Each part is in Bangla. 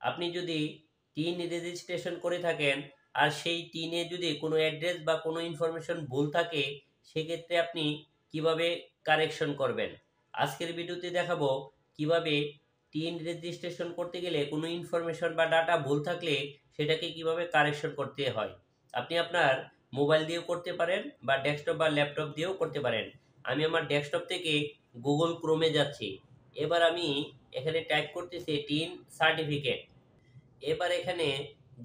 আপনি যদি টিন রেজিস্ট্রেশন করে থাকেন আর সেই টিনে যদি কোনো অ্যাড্রেস বা কোনো ইনফরমেশন ভুল থাকে, সেক্ষেত্রে আপনি কিভাবে কারেকশন করবেন। আজকের ভিডিওতে দেখাবো কিভাবে টিন রেজিস্ট্রেশন করতে গেলে কোনো ইনফরমেশন বা ডাটা ভুল থাকলে সেটাকে কিভাবে কারেকশন করতে হয়। আপনি আপনার মোবাইল দিয়েও করতে পারেন বা ডেস্কটপ বা ল্যাপটপ দিয়েও করতে পারেন। আমি আমার ডেস্কটপ থেকে গুগল ক্রোমে যাচ্ছি। এবার আমি এখানে টাইপ করতেছি টিন সার্টিফিকেট। এবার এখানে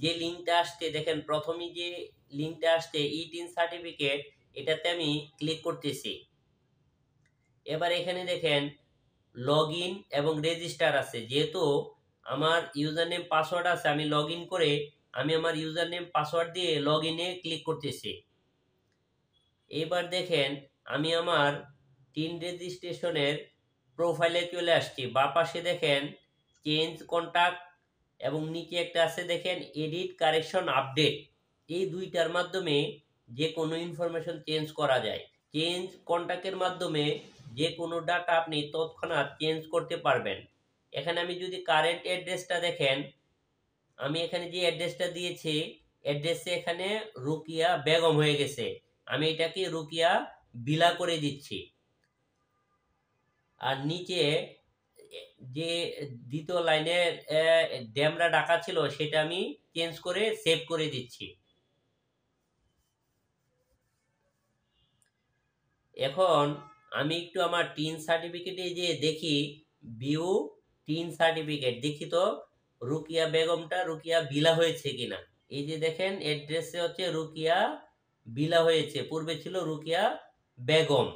যে লিঙ্কটা আসছে দেখেন, প্রথমেই যে লিঙ্কটা আসছে ই টিন সার্টিফিকেট, এটাতে আমি ক্লিক করতেছি। এবার এখানে দেখেন লগ ইন এবং রেজিস্টার আছে। যেহেতু আমার ইউজার নেম পাসওয়ার্ড আছে, আমি লগ ইন করে আমি আমার ইউজার নেম পাসওয়ার্ড দিয়ে লগ ইনে ক্লিক করতেছি। এবার দেখেন আমি আমার টিন রেজিস্ট্রেশনের প্রোফাইলে চলে আসছি। বাঁ পাশে দেখেন চেঞ্জ কন্টাক্ট এবং নিচে একটা আছে দেখেন এডিট কারেকশন আপডেট। এই দুইটার মাধ্যমে যে কোনো ইনফরমেশন চেঞ্জ করা যায়। চেঞ্জ কন্টাক্টের মাধ্যমে যে কোনো ডাটা আপনি তৎক্ষণাৎ চেঞ্জ করতে পারবেন। এখানে আমি যদি কারেন্ট অ্যাড্রেসটা দেখেন, আমি এখানে যে অ্যাড্রেসটা দিয়েছি অ্যাড্রেসে এখানে রুকিয়া বেগম হয়ে গেছে। আমি এটাকে রুকিয়া বিলা করে দিচ্ছি। আর নিচে যে দ্বিতীয় লাইনে ড্যামরা ডাকা ছিল সেটা আমি চেঞ্জ করে সেভ করে দিচ্ছি। এখন আমি একটু আমার টিন সার্টিফিকেটে যে দেখি ভিউ টিন সার্টিফিকেট, দেখি তো রুকিয়া বেগমটা রুকিয়া বিলা হয়েছে কিনা। এই যে দেখেন অ্যাড্রেসে হচ্ছে রুকিয়া বিলা হয়েছে, পূর্বে ছিল রুকিয়া বেগম।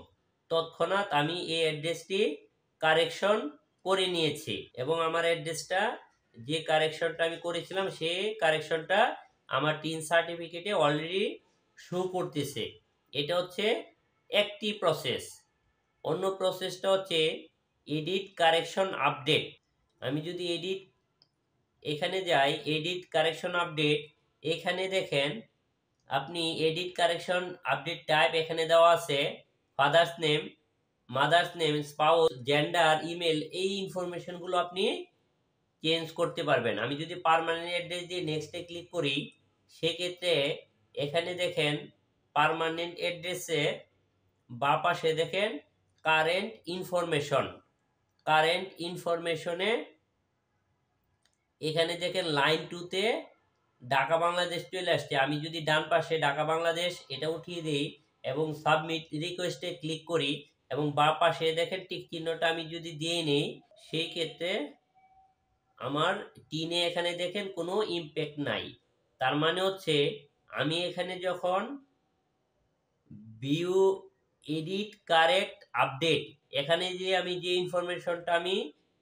তৎক্ষণাৎ আমি এই অ্যাড্রেসটি কারেকশন করে নিয়েছি এবং আমার অ্যাড্রেসটা যে কারেকশনটা আমি করেছিলাম সেই কারেকশনটা আমার টিন সার্টিফিকেটে অলরেডি শো করতেছে। এটা হচ্ছে একটি প্রসেস। অন্য প্রসেসটা হচ্ছে এডিট কারেকশন আপডেট। আমি যদি এখানে যাই এডিট কারেকশন আপডেট, এখানে দেখেন আপনি এডিট কারেকশন আপডেট টাইপ এখানে দেওয়া আছে father's name, mother's name, spouse, gender, email. এই ইনফরমেশনগুলো আপনি চেঞ্জ করতে পারবেন। আমি যদি পার্মানেন্ট অ্যাড্রেস দিয়ে নেক্সটে ক্লিক করি, সেক্ষেত্রে এখানে দেখেন পার্মানেন্ট অ্যাড্রেসে বাঁ পাশে দেখেন কারেন্ট ইনফরমেশন। কারেন্ট ইনফরমেশনে এখানে দেখেন লাইন 2তে ঢাকা বাংলাদেশ চলে আসছে। আমি যদি ডান পাশে ঢাকা বাংলাদেশ এটা উঠিয়ে দিই এবং সাবমিট রিকোয়েস্টে ক্লিক করি এবং বাঁ পাশে দেখেন টিক চিহ্নটা আমি যদি দিয়ে নিই, সেই ক্ষেত্রে আমার টিনে এখানে দেখেন কোনো ইমপ্যাক্ট নাই। তার মানে হচ্ছে আমি এখানে যখন ভিউ এডিট কারেক্ট আপডেট, এখানে যে আমি যে ইনফরমেশনটা আমি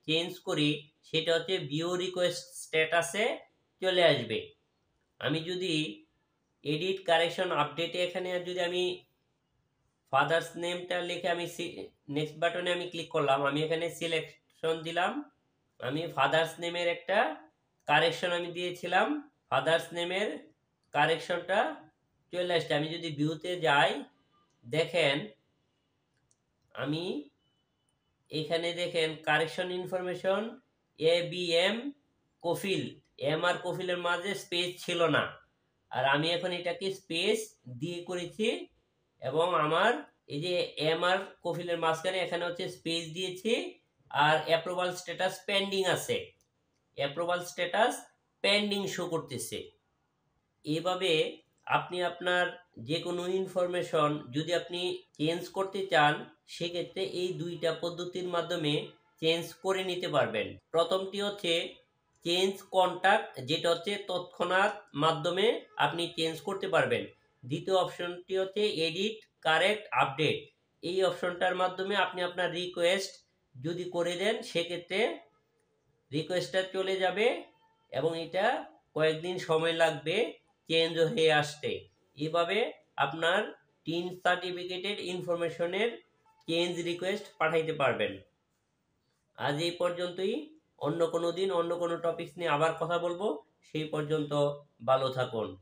চেঞ্জ করি সেটা হচ্ছে ভিউ রিকোয়েস্ট স্ট্যাটাসে চলে আসবে। আমি যদি এডিট কারেকশন আপডেটে এখানে যদি আমি ফাদার্স নেমটা লিখে আমি নেক্সট বাটনে আমি ক্লিক করলাম, আমি এখানে সিলেকশন দিলাম, আমি ফাদার্স নেমের একটা কারেকশন আমি দিয়েছিলাম, ফাদার্স নেমের কারেকশনটা চলে আসছে। আমি যদি ভিউতে যাই দেখেন আমি এখানে দেখেন correction information A B M Kafil, M R কফিলের মাঝে স্পেস ছিল না, আর আমি এখন এটাকে স্পেস দিয়ে করেছি এবং আমার এই যে এম আর কফিলের মাঝখানে এখানে হচ্ছে স্পেস দিয়েছি আর অ্যাপ্রুভাল স্ট্যাটাস পেন্ডিং আছে, অ্যাপ্রুভাল স্ট্যাটাস পেন্ডিং শো করতেছে। এইভাবে আপনি আপনার যে কোনো ইনফরমেশন যদি আপনি চেঞ্জ করতে চান সেক্ষেত্রে এই দুইটা পদ্ধতির মাধ্যমে চেঞ্জ করে নিতে পারবেন। প্রথমটি হচ্ছে চেঞ্জ কন্টাক্ট, যেটা হচ্ছে তৎক্ষণাৎ মাধ্যমে আপনি চেঞ্জ করতে পারবেন। দ্বিতীয় অপশনটি হচ্ছে এডিট কারেক্ট আপডেট। এই অপশনটার মাধ্যমে আপনি আপনার রিকোয়েস্ট যদি করে দেন সেক্ষেত্রে রিকোয়েস্টটা চলে যাবে এবং এটা কয়েকদিন সময় লাগবে চেঞ্জ হয়ে আসতে। এভাবে আপনার টিন সার্টিফিকেটের ইনফরমেশনের চেঞ্জ রিকোয়েস্ট পাঠাইতে পারবেন। আজ এই পর্যন্তই। অন্য কোনো দিন অন্য কোনো টপিকস নিয়ে আবার কথা বলবো। সেই পর্যন্ত ভালো থাকুন।